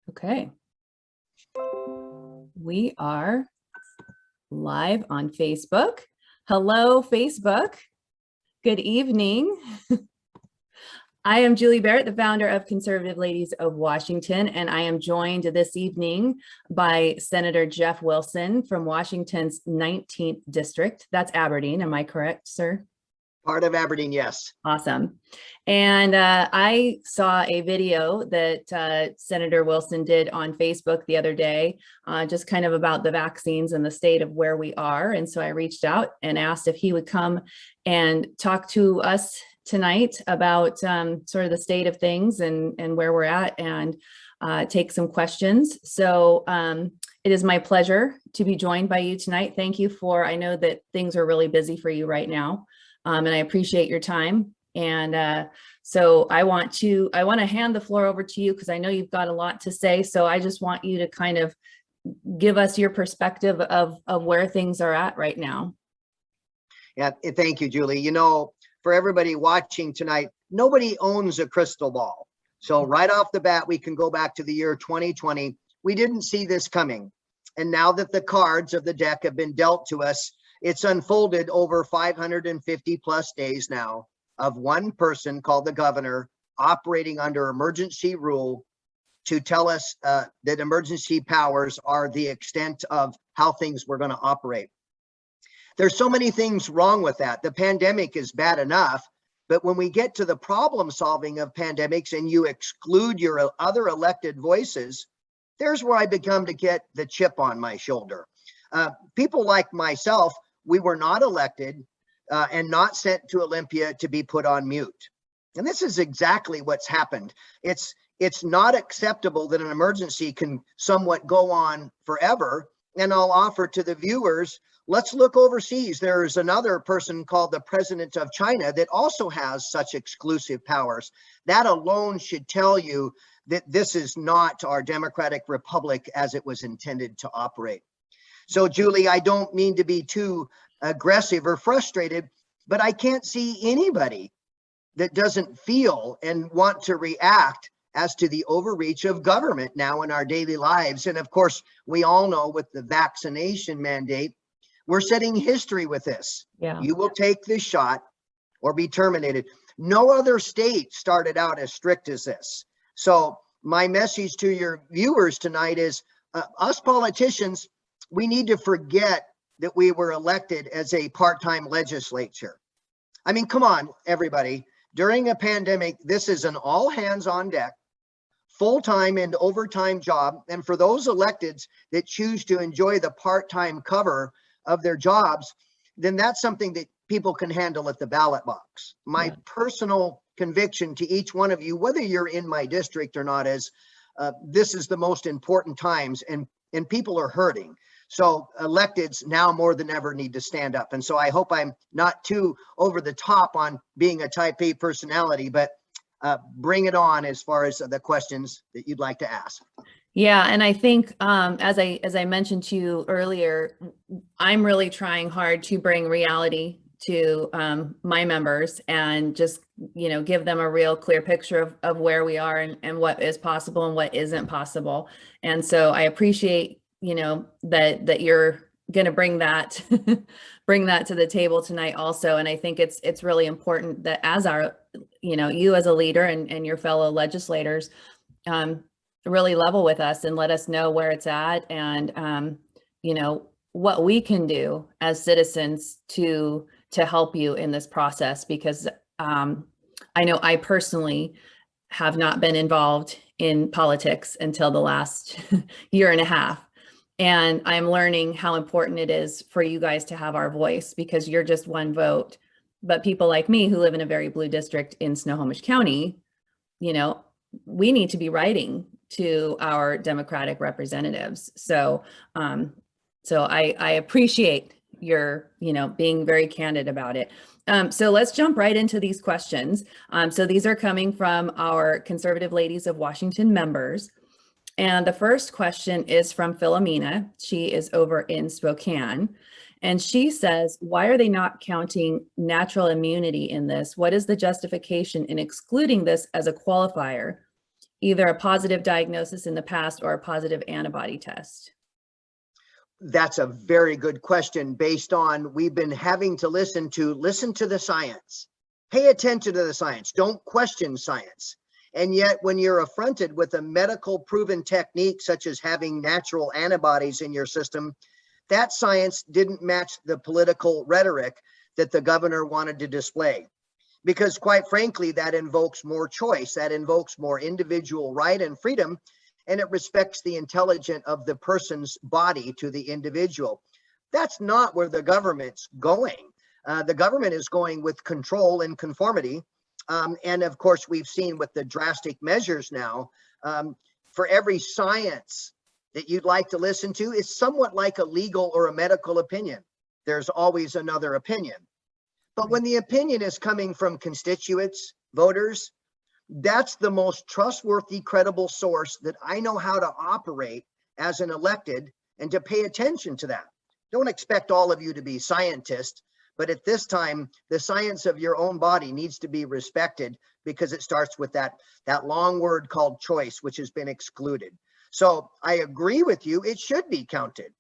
Okay. We are live on Facebook. Hello, Facebook. Good evening. I am Julie Barrett, the founder of Conservative Ladies of Washington, and I am joined this evening by Senator Jeff Wilson from Washington's 19th District. That's Aberdeen. Am I correct, sir? Part of Aberdeen, yes. Awesome. And I saw a video that Senator Wilson did on Facebook the other day, just kind of about the vaccines and the state of where we are. And so I reached out and asked if he would come and talk to us tonight about sort of the state of things and where we're at, and take some questions. So it is my pleasure to be joined by you tonight. Thank you I know that things are really busy for you right now. And I appreciate your time. And so I want to hand the floor over to you because I know you've got a lot to say. So I just want you to kind of give us your perspective of where things are at right now. Yeah, thank you, Julie. You know, for everybody watching tonight, nobody owns a crystal ball. So right off the bat, we can go back to the year 2020. We didn't see this coming. And now that the cards of the deck have been dealt to us, it's unfolded over 550 plus days now of one person called the governor operating under emergency rule to tell us that emergency powers are the extent of how things were going to operate. There's so many things wrong with that. The pandemic is bad enough, but when we get to the problem solving of pandemics and you exclude your other elected voices, there's where I become to get the chip on my shoulder. People like myself, we were not elected and not sent to Olympia to be put on mute. And this is exactly what's happened. It's not acceptable that an emergency can somewhat go on forever. And I'll offer to the viewers, let's look overseas. There's another person called the president of China that also has such exclusive powers. That alone should tell you that this is not our democratic republic as it was intended to operate. So, Julie, I don't mean to be too aggressive or frustrated, but I can't see anybody that doesn't feel and want to react as to the overreach of government now in our daily lives. And of course, we all know with the vaccination mandate, we're setting history with this. Yeah. You will take this shot or be terminated. No other state started out as strict as this. So my message to your viewers tonight is us politicians, we need to forget that we were elected as a part-time legislature. I mean, come on, everybody. During a pandemic, this is an all hands on deck, full-time and overtime job. And for those electeds that choose to enjoy the part-time cover of their jobs, then that's something that people can handle at the ballot box. My personal conviction to each one of you, whether you're in my district or not, is this is the most important times and people are hurting. So electeds now more than ever need to stand up. And so I hope I'm not too over the top on being a type A personality, but bring it on as far as the questions that you'd like to ask. Yeah, and I think as I mentioned to you earlier, I'm really trying hard to bring reality to my members and just, you know, give them a real clear picture of where we are and what is possible and what isn't possible. And so I appreciate, you know, that you're going to bring that to the table tonight also. And I think it's really important that as our, you know, you as a leader and your fellow legislators really level with us and let us know where it's at and, you know, what we can do as citizens to help you in this process, because I know I personally have not been involved in politics until the last year and a half. And I'm learning how important it is for you guys to have our voice, because you're just one vote. But people like me who live in a very blue district in Snohomish County, you know, we need to be writing to our Democratic representatives. So, I appreciate your, you know, being very candid about it. So let's jump right into these questions. So these are coming from our Conservative Ladies of Washington members. And the first question is from Philomena. She is over in Spokane. And she says, why are they not counting natural immunity in this? What is the justification in excluding this as a qualifier? either a positive diagnosis in the past or a positive antibody test? That's a very good question based on we've been having to listen to the science. Pay attention to the science. Don't question science. And yet when you're affronted with a medical proven technique, such as having natural antibodies in your system, that science didn't match the political rhetoric that the governor wanted to display. Because quite frankly, that invokes more choice, that invokes more individual right and freedom, and it respects the intelligence of the person's body to the individual. That's not where the government's going. The government is going with control and conformity. And of course, we've seen with the drastic measures now, for every science that you'd like to listen to is somewhat like a legal or a medical opinion. There's always another opinion. But when the opinion is coming from constituents, voters, that's the most trustworthy, credible source that I know how to operate as an elected and to pay attention to that. Don't expect all of you to be scientists, but at this time, the science of your own body needs to be respected because it starts with that long word called choice, which has been excluded. So I agree with you, it should be counted.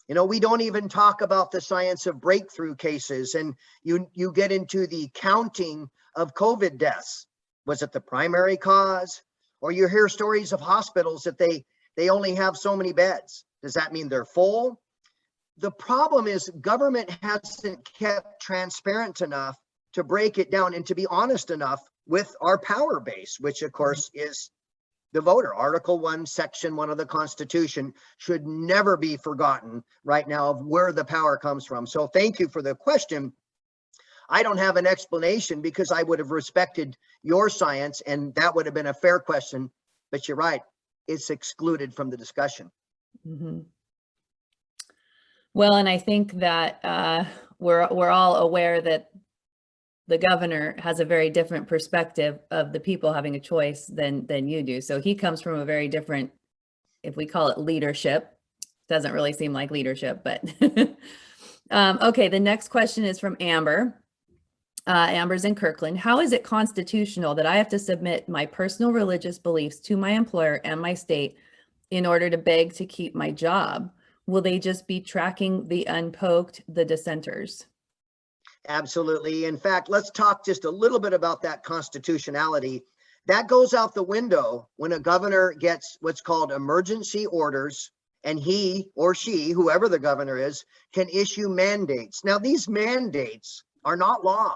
You know, we don't even talk about the science of breakthrough cases, and you get into the counting of COVID deaths. Was it the primary cause? Or you hear stories of hospitals that they only have so many beds. Does that mean they're full? The problem is government hasn't kept transparent enough to break it down and to be honest enough with our power base, which of course is the voter. Article 1, Section 1 of the Constitution should never be forgotten right now of where the power comes from. So thank you for the question. I don't have an explanation because I would have respected your science and that would have been a fair question, but you're right, it's excluded from the discussion. Mm-hmm. Well, and I think that we're all aware that the governor has a very different perspective of the people having a choice than you do. So he comes from a very different, if we call it leadership, doesn't really seem like leadership, but okay. The next question is from Amber. Amber's in Kirkland. How is it constitutional that I have to submit my personal religious beliefs to my employer and my state in order to beg to keep my job? Will they just be tracking the unpoked, the dissenters? Absolutely. In fact, let's talk just a little bit about that constitutionality. That goes out the window when a governor gets what's called emergency orders, and he or she, whoever the governor is, can issue mandates. Now, these mandates are not law,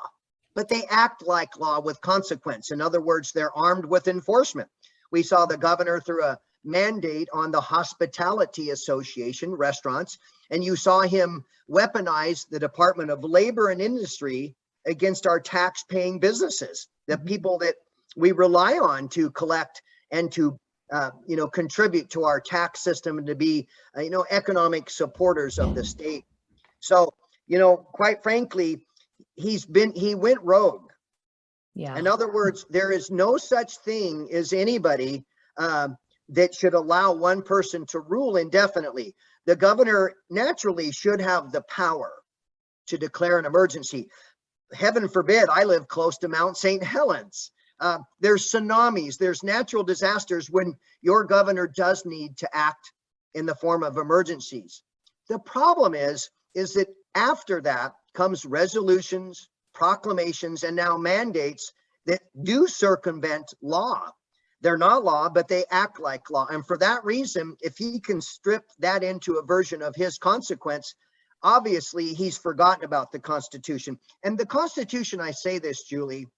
but they act like law with consequence. In other words, they're armed with enforcement. We saw the governor through a mandate on the Hospitality Association restaurants, and you saw him weaponize the Department of Labor and Industry against our tax-paying businesses, the people that we rely on to collect and to contribute to our tax system and to be economic supporters of the state. So quite frankly, he went rogue. Yeah. In other words, there is no such thing as anybody that should allow one person to rule indefinitely. The governor naturally should have the power to declare an emergency. Heaven forbid, I live close to Mount St. Helens. There's tsunamis, there's natural disasters when your governor does need to act in the form of emergencies. The problem is that after that comes resolutions, proclamations, and now mandates that do circumvent law. They're not law, but they act like law. And for that reason, if he can strip that into a version of his consequence, obviously he's forgotten about the Constitution. And the Constitution, I say this, Julie,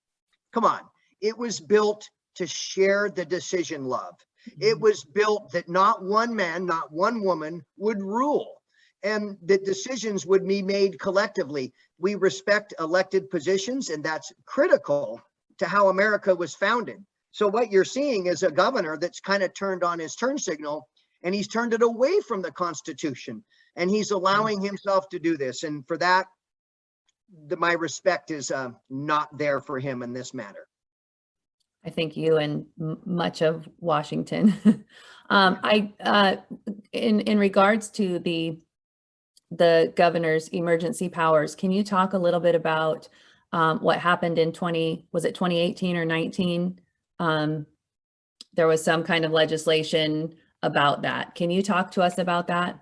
come on, it was built to share the decision, love. It was built that not one man, not one woman would rule, and that decisions would be made collectively. We respect elected positions, and that's critical to how America was founded. So what you're seeing is a governor that's kind of turned on his turn signal, and he's turned it away from the Constitution, and he's allowing himself to do this. And for that, my respect is not there for him in this matter. I think you and much of Washington. In regards to the governor's emergency powers, can you talk a little bit about what happened in 2018 or 19? there was some kind of legislation about that. Can you talk to us about that?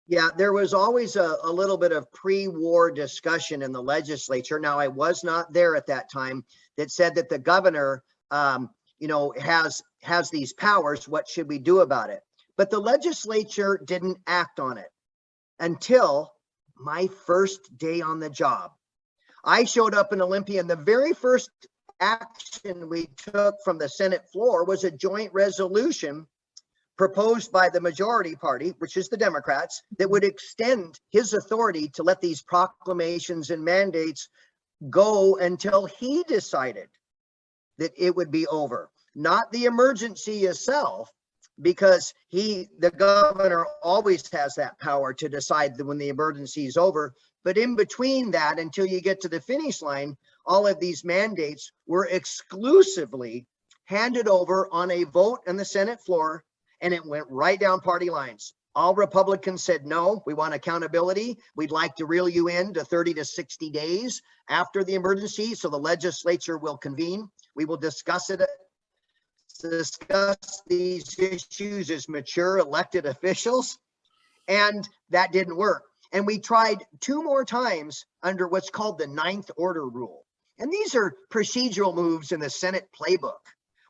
Yeah, there was always a little bit of pre-war discussion in the legislature. Now, I was not there at that time, that said that the governor, has these powers. What should we do about it? But the legislature didn't act on it until my first day on the job. I showed up in Olympia, and the very first action we took from the Senate floor was a joint resolution proposed by the majority party, which is the Democrats, that would extend his authority to let these proclamations and mandates go until he decided that it would be over. Not the emergency itself, because the governor always has that power to decide that when the emergency is over. But in between that, until you get to the finish line, all of these mandates were exclusively handed over on a vote on the Senate floor, and it went right down party lines. All Republicans said, no, we want accountability. We'd like to reel you in to 30 to 60 days after the emergency, so the legislature will convene. We will discuss these issues as mature elected officials. And that didn't work. And we tried 2 more times under what's called the 9th order rule. And these are procedural moves in the Senate playbook.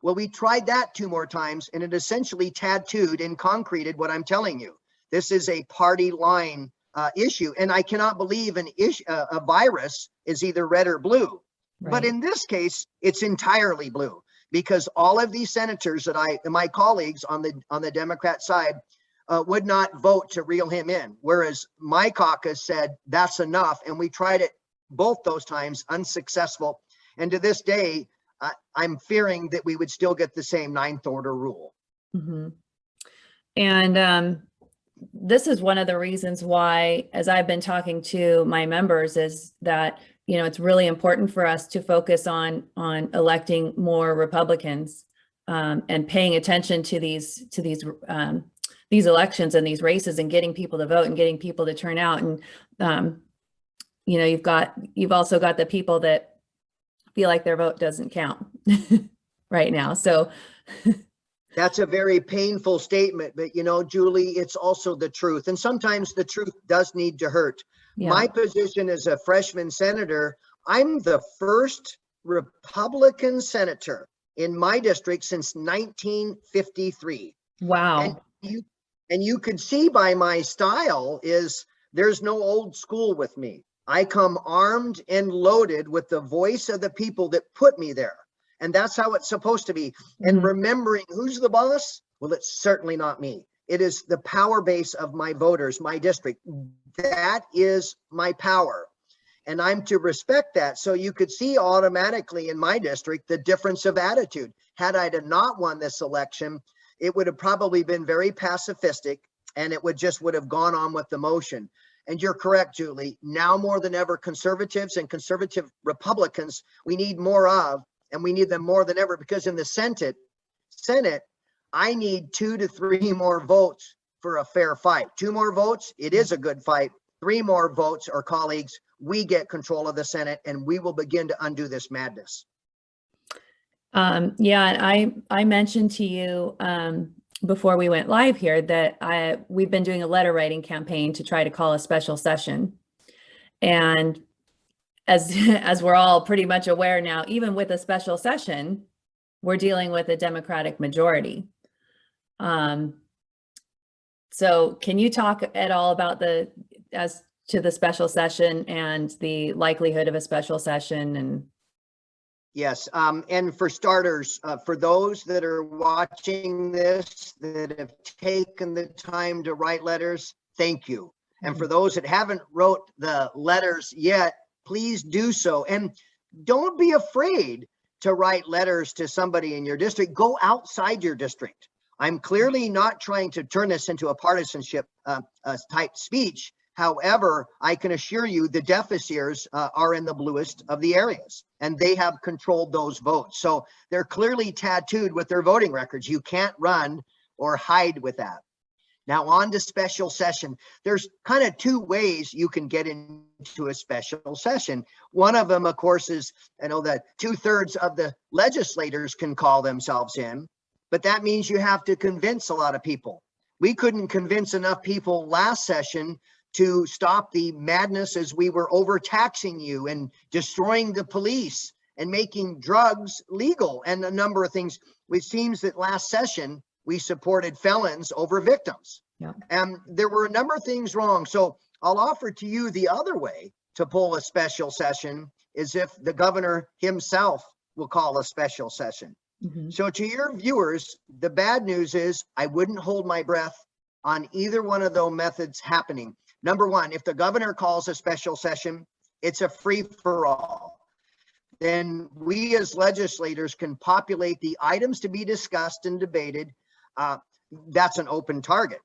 Well, we tried that 2 more times, and it essentially tattooed and concreted what I'm telling you. This is a party line issue, and I cannot believe a virus is either red or blue. Right. But in this case, it's entirely blue, because all of these senators my colleagues on the Democrat side would not vote to reel him in, whereas my caucus said that's enough, and we tried it both those times, unsuccessful. And to this day, I'm fearing that we would still get the same 9th order rule. Mm-hmm. And this is one of the reasons why, as I've been talking to my members, is that, it's really important for us to focus on electing more Republicans and paying attention to these elections and these races, and getting people to vote and getting people to turn out. And you've also got the people that feel like their vote doesn't count right now. So that's a very painful statement, but Julie, it's also the truth. And sometimes the truth does need to hurt. Yeah. My position as a freshman senator, I'm the first Republican senator in my district since 1953. Wow. And you could see by my style is there's no old school with me. I come armed and loaded with the voice of the people that put me there. And that's how it's supposed to be. Mm-hmm. And remembering who's the boss? Well, it's certainly not me. It is the power base of my voters, my district. That is my power. And I'm to respect that. So you could see automatically in my district the difference of attitude. Had I not won this election, it would have probably been very pacifistic, and it would have gone on with the motion. And you're correct, Julie. Now more than ever, conservatives and conservative Republicans, we need more of, and we need them more than ever, because in the Senate, I need 2 to 3 more votes for a fair fight. 2 more votes, it is a good fight. 3 more votes, or colleagues, we get control of the Senate, and we will begin to undo this madness. Yeah, I mentioned to you before we went live here that we've been doing a letter writing campaign to try to call a special session. And as we're all pretty much aware now, even with a special session, we're dealing with a Democratic majority. So can you talk at all about as to the special session and the likelihood of a special session? And yes, and for starters, for those that are watching this that have taken the time to write letters, thank you. And for those that haven't wrote the letters yet, please do so. And don't be afraid to write letters to somebody in your district. Go outside your district. I'm clearly not trying to turn this into a partisanship type speech. However, I can assure you the deficitors are in the bluest of the areas, and they have controlled those votes. So they're clearly tattooed with their voting records. You can't run or hide with that. Now on to special session. There's kind of 2 ways you can get into a special session. One of them, of course, is that 2/3 of the legislators can call themselves in. but that means you have to convince a lot of people. We couldn't convince enough people last session to stop the madness as we were overtaxing you and destroying the police and making drugs legal and a number of things. It seems that last session we supported felons over victims. Yeah. And there were a number of things wrong. So I'll offer to you the other way to pull a special session is if the governor himself will call a special session. Mhm. So to your viewers, the bad news is I wouldn't hold my breath on either one of those methods happening. Number one, if the governor calls a special session, it's a free for all. Then we as legislators can populate the items to be discussed and debated. That's an open target.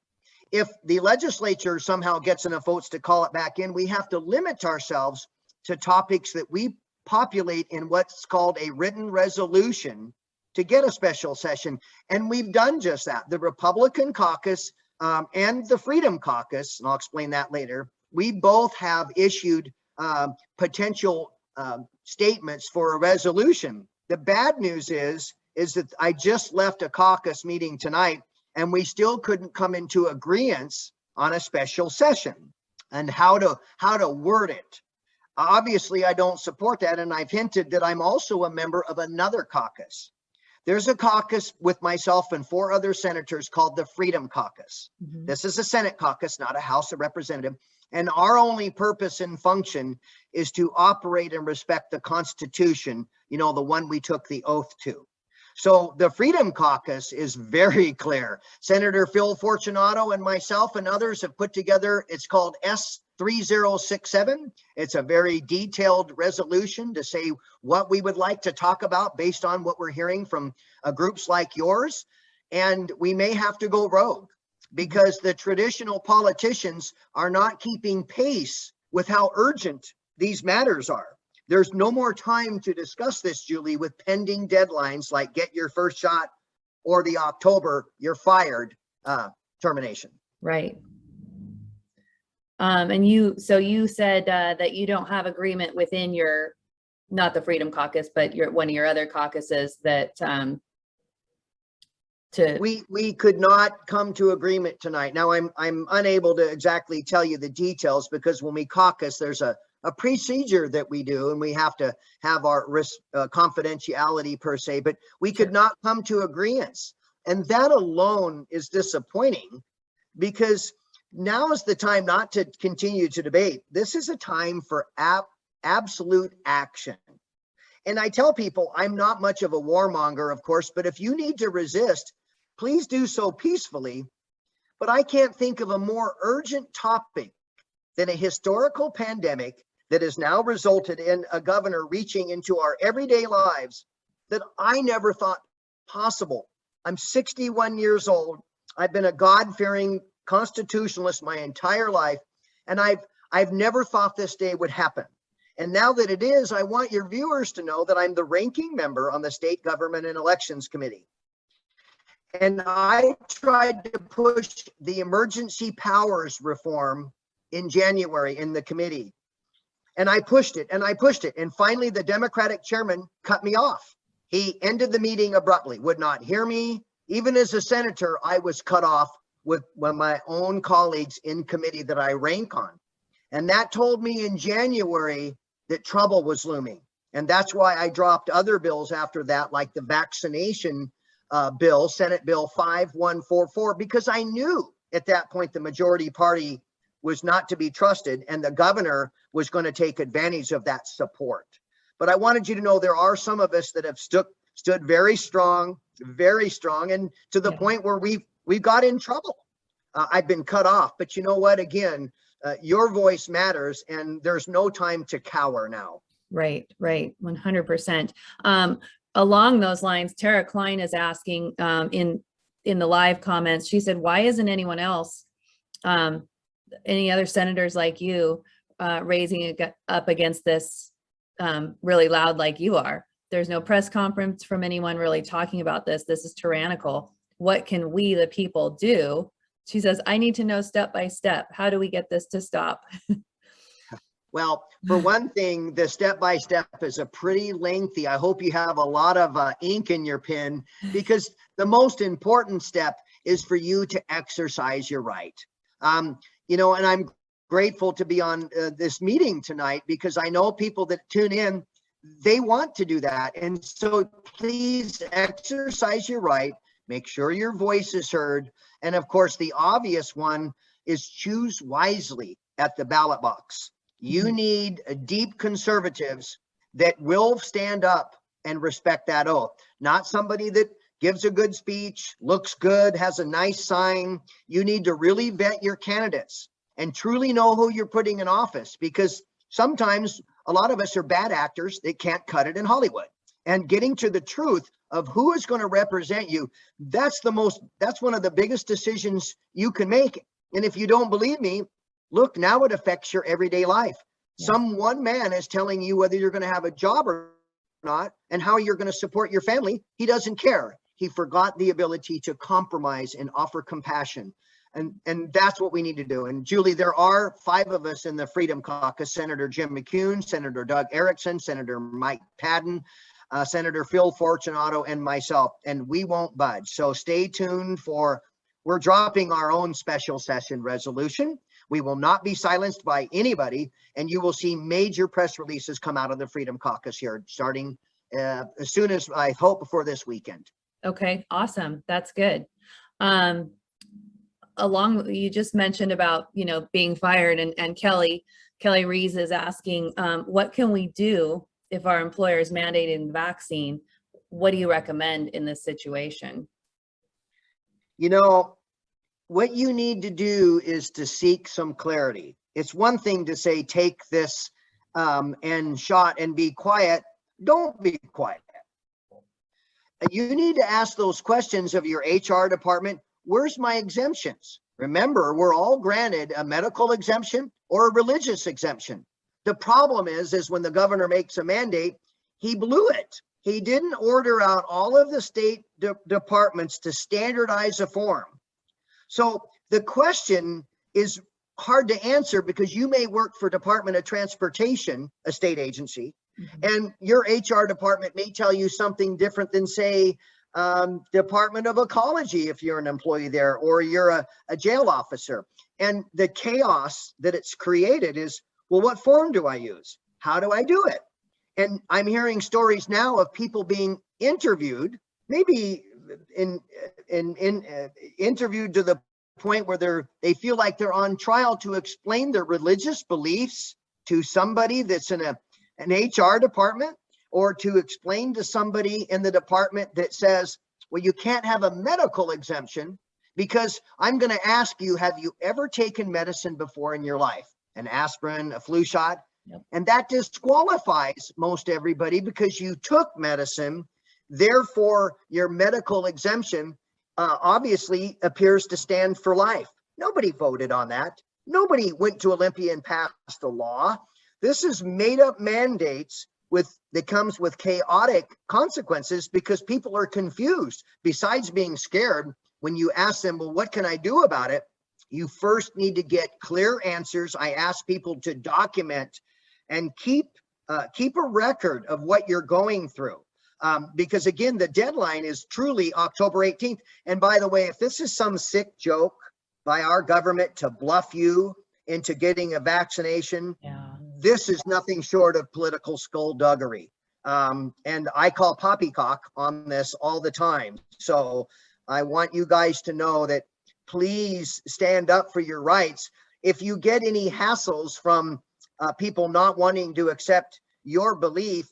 If the legislature somehow gets enough votes to call it back in, we have to limit ourselves to topics that we populate in what's called a written resolution to get a special session. And we've done just that. The Republican caucus and the Freedom Caucus, and I'll explain that later, we both have issued potential statements for a resolution. The bad news is that I just left a caucus meeting tonight and we still couldn't come into agreement on a special session and how to word it. Obviously, I don't support that, and I've hinted that I'm also a member of another caucus. There's a caucus with myself and 4 other senators called the Freedom Caucus. Mhm. This is a Senate caucus, not a House of Representatives. And our only purpose and function is to operate and respect the Constitution, you know, the one we took the oath to. So the Freedom Caucus is very clear. Senator Phil Fortunato and myself and others have put together, it's called S3067. It's a very detailed resolution to say what we would like to talk about based on what we're hearing from groups like yours. And we may have to go rogue because the traditional politicians are not keeping pace with how urgent these matters are. There's no more time to discuss this, Julie, with pending deadlines like get your first shot or the October you're fired termination. Right. And you said that you don't have agreement within your, not the Freedom Caucus, but one of your other caucuses that we could not come to agreement tonight. Now I'm unable to exactly tell you the details because when we caucus, there's a procedure that we do, and we have to have our confidentiality per se, but we could not come to agreement. And that alone is disappointing because now is the time not to continue to debate. This is a time for absolute action. And I tell people, I'm not much of a warmonger, of course, but if you need to resist, please do so peacefully. But I can't think of a more urgent topic than a historical pandemic that has now resulted in a governor reaching into our everyday lives that I never thought possible. I'm 61 years old. I've been a God-fearing constitutionalist my entire life, and I've never thought this day would happen. And now that it is, I want your viewers to know that I'm the ranking member on the State Government and Elections Committee. And I tried to push the emergency powers reform in January in the committee. And I pushed it and I pushed it. And finally, the Democratic chairman cut me off. He ended the meeting abruptly, would not hear me. Even as a senator, I was cut off with one of my own colleagues in committee that I rank on. And that told me in January that trouble was looming. And that's why I dropped other bills after that, like the vaccination bill, Senate Bill 5144, because I knew at that point the majority party was not to be trusted and the governor was going to take advantage of that support. But I wanted you to know there are some of us that have stood very strong, and to the point where we got in trouble. I've been cut off, but you know what? Again, your voice matters, and there's no time to cower now. Right, 100%. Along those lines, Tara Klein is asking in the live comments, she said, why isn't anyone else, any other senators like you, raising it up against this really loud like you are? There's no press conference from anyone really talking about this. This is tyrannical. What can we, the people, do? She says, I need to know step by step. How do we get this to stop? Well, for one thing, the step-by-step is a pretty lengthy. I hope you have a lot of ink in your pen, because the most important step is for you to exercise your right. You know, and I'm grateful to be on this meeting tonight, because I know people that tune in, they want to do that. And so please exercise your right, make sure your voice is heard. And of course, the obvious one is choose wisely at the ballot box. You need deep conservatives that will stand up and respect that oath, not somebody that gives a good speech, looks good, has a nice sign. You need to really vet your candidates and truly know who you're putting in office, because sometimes a lot of us are bad actors that can't cut it in Hollywood. And getting to the truth of who is going to represent you, that's one of the biggest decisions you can make. And if you don't believe me, look, now it affects your everyday life. Yeah. Some one man is telling you whether you're going to have a job or not and how you're going to support your family. He doesn't care. He forgot the ability to compromise and offer compassion. And that's what we need to do. And Julie, there are 5 of us in the Freedom Caucus: Senator Jim McCune, Senator Doug Erickson, Senator Mike Padden, Senator Phil Fortunato, and myself, and we won't budge. So stay tuned we're dropping our own special session resolution. We will not be silenced by anybody, and you will see major press releases come out of the Freedom Caucus here, starting as soon as, I hope, before this weekend. Okay, awesome. That's good. You just mentioned about, you know, being fired, and Kelly Rees is asking, what can we do if our employer is mandating the vaccine? What do you recommend in this situation? You know, what you need to do is to seek some clarity. It's one thing to say, take this and shot and be quiet. Don't be quiet. You need to ask those questions of your HR department. Where's my exemptions? Remember, we're all granted a medical exemption or a religious exemption. The problem is when the governor makes a mandate, he blew it. He didn't order out all of the state departments to standardize a form. So the question is hard to answer, because you may work for Department of Transportation, a state agency, and your HR department may tell you something different than, say, Department of Ecology, if you're an employee there, or you're a jail officer. And the chaos that it's created is, well, what form do I use? How do I do it? And I'm hearing stories now of people being interviewed, maybe interviewed to the point where they feel like they're on trial to explain their religious beliefs to somebody that's in an HR department, or to explain to somebody in the department that says, well, you can't have a medical exemption because I'm going to ask you, have you ever taken medicine before in your life? An aspirin, a flu shot? Yep. And that disqualifies most everybody, because you took medicine. Therefore, your medical exemption obviously appears to stand for life. Nobody voted on that. Nobody went to Olympia and passed a law. This is made up mandates that comes with chaotic consequences, because people are confused. Besides being scared, when you ask them, well, what can I do about it? You first need to get clear answers. I ask people to document and keep a record of what you're going through. Because again, the deadline is truly October 18th. And by the way, if this is some sick joke by our government to bluff you into getting a vaccination, this is nothing short of political skullduggery. And I call poppycock on this all the time. So I want you guys to know that please stand up for your rights. If you get any hassles from people not wanting to accept your belief,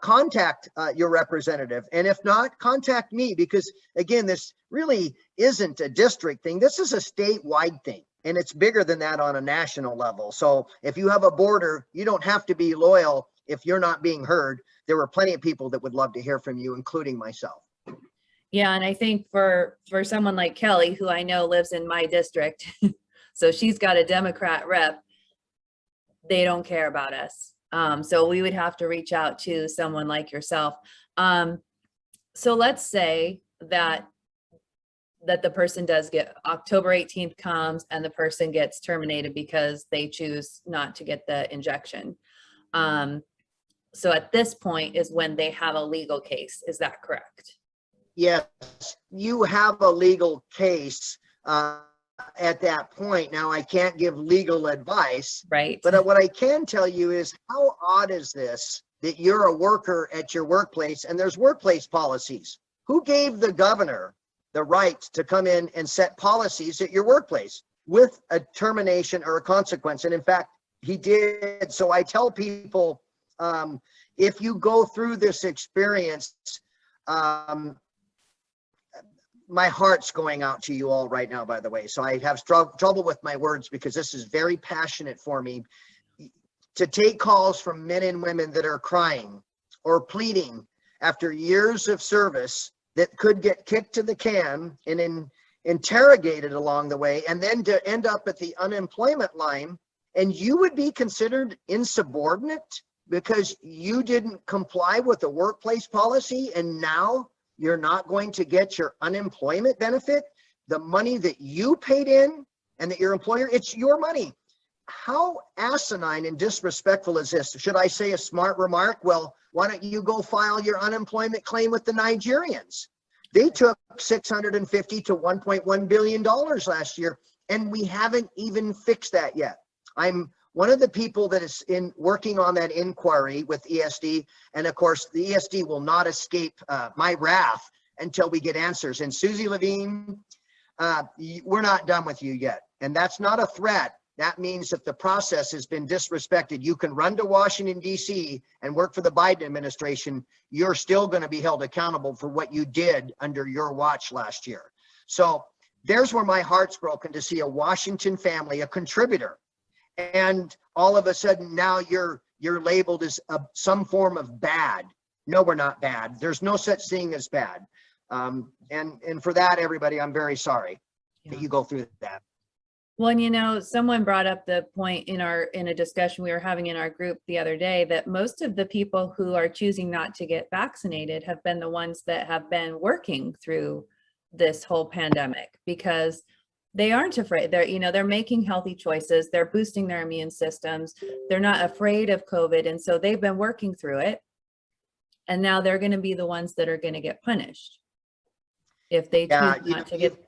contact your representative. And if not, contact me, because again, this really isn't a district thing. This is a statewide thing, and it's bigger than that on a national level. So if you have a border, you don't have to be loyal if you're not being heard. There were plenty of people that would love to hear from you, including myself. Yeah, and I think for someone like Kelly, who I know lives in my district, so she's got a Democrat rep, they don't care about us. So we would have to reach out to someone like yourself. So let's say that that the person does get, October 18th comes and the person gets terminated because they choose not to get the injection. So at this point is when they have a legal case. Is that correct? Yes, you have a legal case at that point. Now, I can't give legal advice, Right. but what I can tell you is, how odd is this that you're a worker at your workplace and there's workplace policies? Who gave the governor the right to come in and set policies at your workplace with a termination or a consequence? And in fact, he did. So I tell people, if you go through this experience, my heart's going out to you all right now, by the way. So I have trouble with my words because this is very passionate for me. To take calls from men and women that are crying or pleading after years of service that could get kicked to the can and interrogated along the way, and then to end up at the unemployment line, and you would be considered insubordinate because you didn't comply with the workplace policy, and now you're not going to get your unemployment benefit, the money that you paid in and that your employer, it's your money. How asinine and disrespectful is this? Should I say a smart remark? Well, why don't you go file your unemployment claim with the Nigerians? They took $650 to $1.1 billion last year, and we haven't even fixed that yet. I'm one of the people that is working on that inquiry with ESD. And of course, the ESD will not escape my wrath until we get answers. And Susie Levine, we're not done with you yet. And that's not a threat. That means if the process has been disrespected, you can run to Washington, D.C. and work for the Biden administration. You're still going to be held accountable for what you did under your watch last year. So there's where my heart's broken, to see a Washington family, a contributor, and all of a sudden now you're labeled as some form of bad. No, we're not bad. There's no such thing as bad. And for that, everybody, I'm very sorry that you go through that. Well, and you know, someone brought up the point in a discussion we were having in our group the other day, that most of the people who are choosing not to get vaccinated have been the ones that have been working through this whole pandemic, because they aren't afraid. They're making healthy choices. They're boosting their immune systems. They're not afraid of COVID. And so they've been working through it. And now they're going to be the ones that are going to get punished if they choose not to get.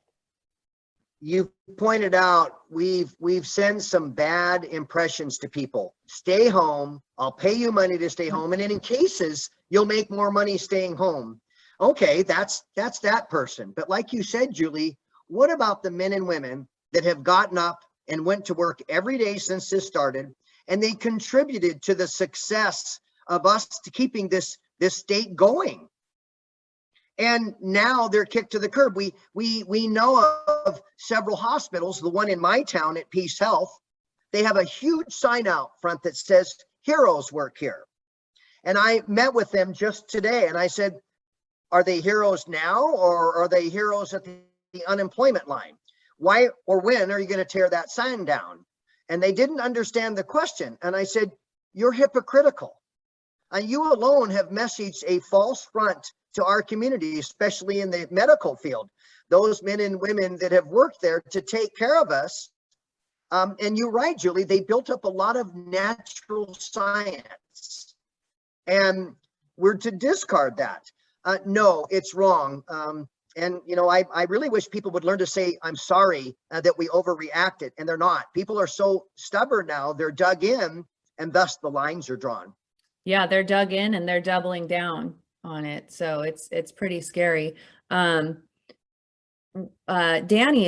You pointed out we've sent some bad impressions to people. Stay home. I'll pay you money to stay home. And in cases, you'll make more money staying home. Okay, that's that person. But like you said, Julie, what about the men and women that have gotten up and went to work every day since this started, and they contributed to the success of us to keeping this state going? And now they're kicked to the curb. We know of several hospitals, the one in my town at Peace Health, they have a huge sign out front that says heroes work here. And I met with them just today and I said, are they heroes now, or are they heroes at the unemployment line? Why or when are you going to tear that sign down? And they didn't understand the question. And I said, you're hypocritical. And you alone have messaged a false front to our community, especially in the medical field. Those men and women that have worked there to take care of us. And you're right, Julie, they built up a lot of natural science. And we're to discard that. No, it's wrong. And, you know, I really wish people would learn to say, I'm sorry that we overreacted, and they're not. People are so stubborn now, they're dug in, and thus the lines are drawn. Yeah, they're dug in and they're doubling down on it. So it's pretty scary. Danny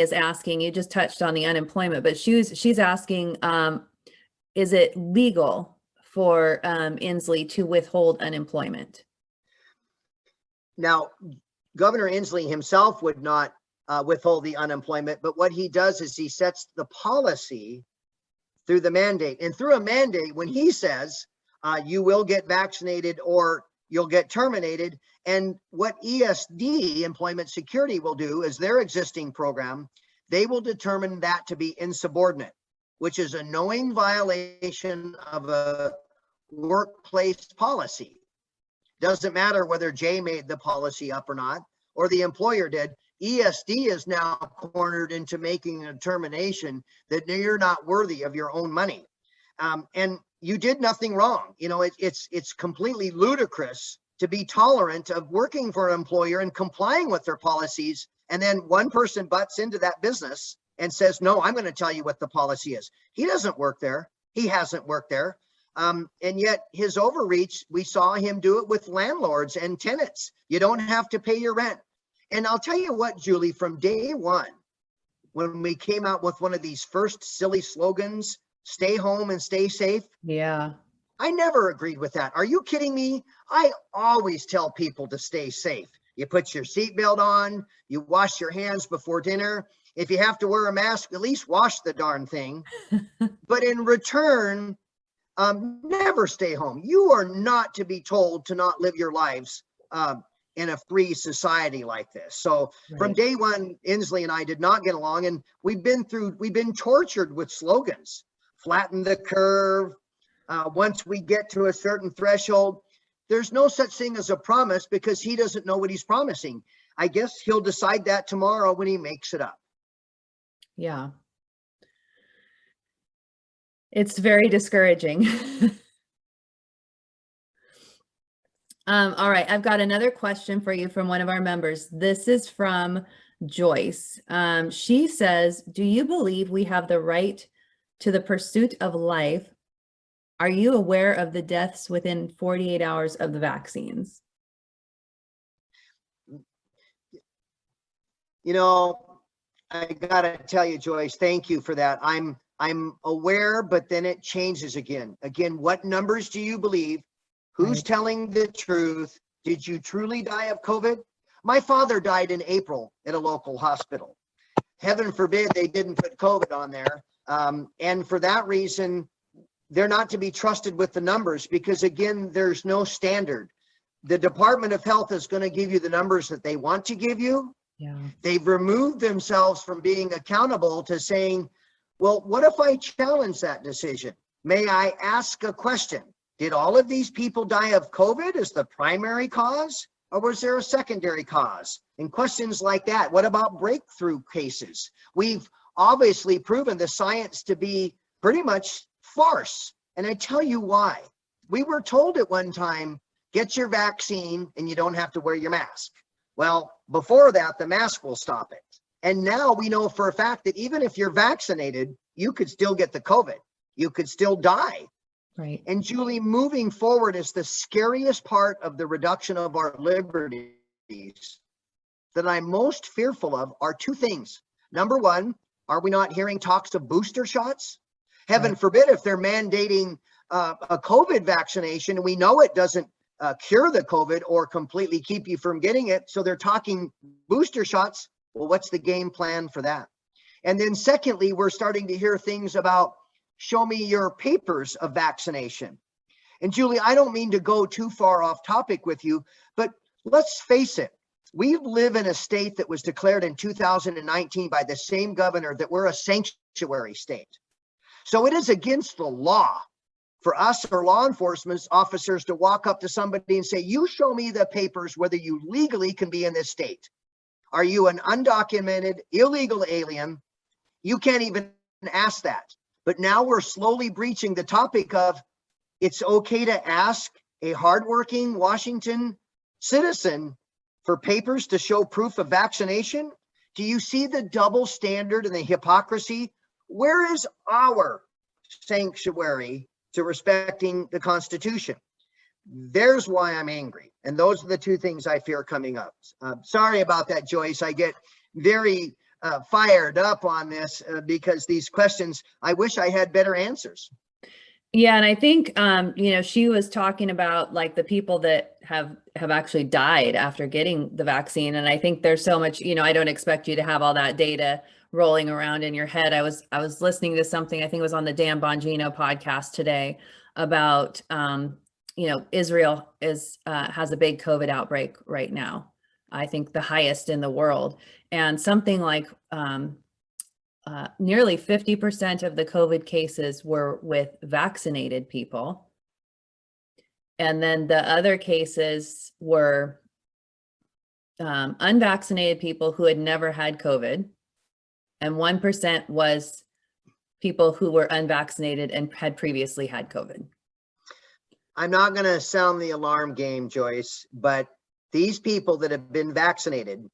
is asking, you just touched on the unemployment, but she's asking, is it legal for Inslee to withhold unemployment? Now, Governor Inslee himself would not withhold the unemployment, but what he does is he sets the policy through the mandate. And through a mandate, when he says you will get vaccinated or you'll get terminated, and what ESD, Employment Security, will do is their existing program, they will determine that to be insubordinate, which is a knowing violation of a workplace policy. Doesn't matter whether Jay made the policy up or not, or the employer did. ESD is now cornered into making a determination that you're not worthy of your own money. And you did nothing wrong. You know, it's completely ludicrous to be tolerant of working for an employer and complying with their policies. And then one person butts into that business and says, no, I'm going to tell you what the policy is. He doesn't work there. He hasn't worked there. And yet his overreach, we saw him do it with landlords and tenants. You don't have to pay your rent. And I'll tell you what, Julie, from day one, when we came out with one of these first silly slogans, stay home and stay safe. Yeah. I never agreed with that. Are you kidding me? I always tell people to stay safe. You put your seatbelt on, you wash your hands before dinner. If you have to wear a mask, at least wash the darn thing. But in return, never stay home. You are not to be told to not live your lives in a free society like this. So from day one, Inslee and I did not get along, and we've been tortured with slogans. Flatten the curve. Once we get to a certain threshold, there's no such thing as a promise because he doesn't know what he's promising. I guess he'll decide that tomorrow when he makes it up. Yeah. It's very discouraging. All right, I've got another question for you from one of our members. This is from Joyce. She says, do you believe we have the right to the pursuit of life? Are you aware of the deaths within 48 hours of the vaccines? You know, I gotta tell you, Joyce, thank you for that. I'm aware, but then it changes again. Again, what numbers do you believe? Who's telling the truth? Did you truly die of COVID? My father died in April at a local hospital. Heaven forbid they didn't put COVID on there. And for that reason, they're not to be trusted with the numbers because, again, there's no standard. The Department of Health is going to give you the numbers that they want to give you. Yeah. They've removed themselves from being accountable to saying, well, what if I challenge that decision? May I ask a question? Did all of these people die of COVID as the primary cause, or was there a secondary cause? And questions like that. What about breakthrough cases? We've obviously proven the science to be pretty much farce. And I tell you why. We were told at one time, get your vaccine and you don't have to wear your mask. Well, before that, the mask will stop it. And now we know for a fact that even if you're vaccinated, you could still get the COVID. You could still die. Right. And Julie, moving forward is the scariest part of the reduction of our liberties that I'm most fearful of are two things. Number one, are we not hearing talks of booster shots? Heaven forbid if they're mandating a COVID vaccination, and we know it doesn't cure the COVID or completely keep you from getting it. So they're talking booster shots. Well, what's the game plan for that? And then secondly, we're starting to hear things about show me your papers of vaccination. And Julie, I don't mean to go too far off topic with you, but let's face it. We live in a state that was declared in 2019 by the same governor that we're a sanctuary state. So it is against the law for us or law enforcement officers to walk up to somebody and say, you show me the papers whether you legally can be in this state. Are you an undocumented, illegal alien? You can't even ask that. But now we're slowly breaching the topic of it's okay to ask a hardworking Washington citizen for papers to show proof of vaccination. Do you see the double standard and the hypocrisy? Where is our sanctuary to respecting the Constitution? There's why I'm angry. And those are the two things I fear coming up. Sorry about that, Joyce. I get very fired up on this because these questions, I wish I had better answers. Yeah, and I think she was talking about like the people that have actually died after getting the vaccine, and I think there's so much. I don't expect you to have all that data rolling around in your head. I was listening to something, I think it was on the Dan Bongino podcast today about Israel has a big COVID outbreak right now. I think the highest in the world, and something like nearly 50% of the COVID cases were with vaccinated people. And then the other cases were unvaccinated people who had never had COVID, and 1% was people who were unvaccinated and had previously had COVID. I'm not going to sound the alarm game, Joyce, but these people that have been vaccinated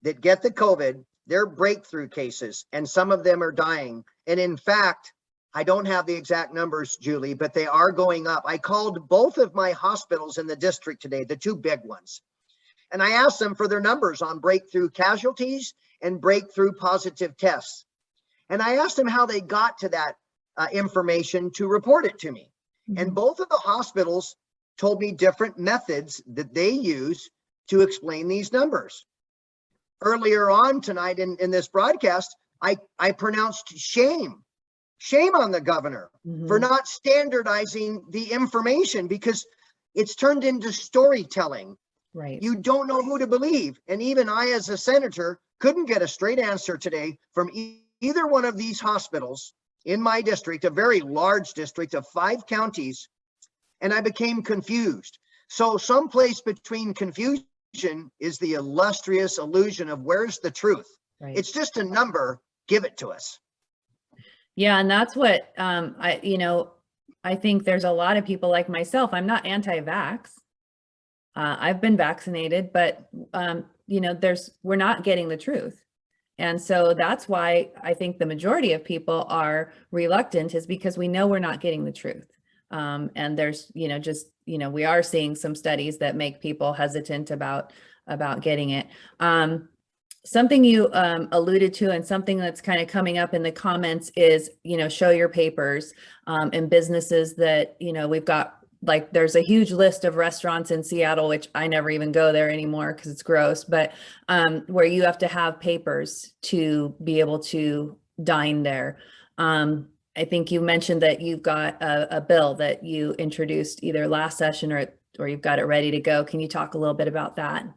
that get the COVID, they're breakthrough cases, and some of them are dying. And in fact, I don't have the exact numbers, Julie, but they are going up. I called both of my hospitals in the district today, the two big ones, and I asked them for their numbers on breakthrough casualties and breakthrough positive tests. And I asked them how they got to that information to report it to me. And both of the hospitals told me different methods that they use to explain these numbers. Earlier on tonight in this broadcast, I pronounced shame on the governor for not standardizing the information, because it's turned into storytelling. Right. You don't know who to believe. And even I, as a senator, couldn't get a straight answer today from either one of these hospitals in my district, a very large district of 5 counties, and I became confused. So someplace between confusion is the illustrious illusion of where's the truth. Right. It's just a number. Give it to us. Yeah, and that's what I think there's a lot of people like myself. I'm not anti-vax. I've been vaccinated, but we're not getting the truth. And so that's why I think the majority of people are reluctant, is because we know we're not getting the truth. And there's, we are seeing some studies that make people hesitant about getting it. Something you alluded to, and something that's kind of coming up in the comments is, show your papers, and businesses that, we've got, like, there's a huge list of restaurants in Seattle, which I never even go there anymore because it's gross, but where you have to have papers to be able to dine there. I think you mentioned that you've got a bill that you introduced either last session or you've got it ready to go. Can you talk a little bit about that?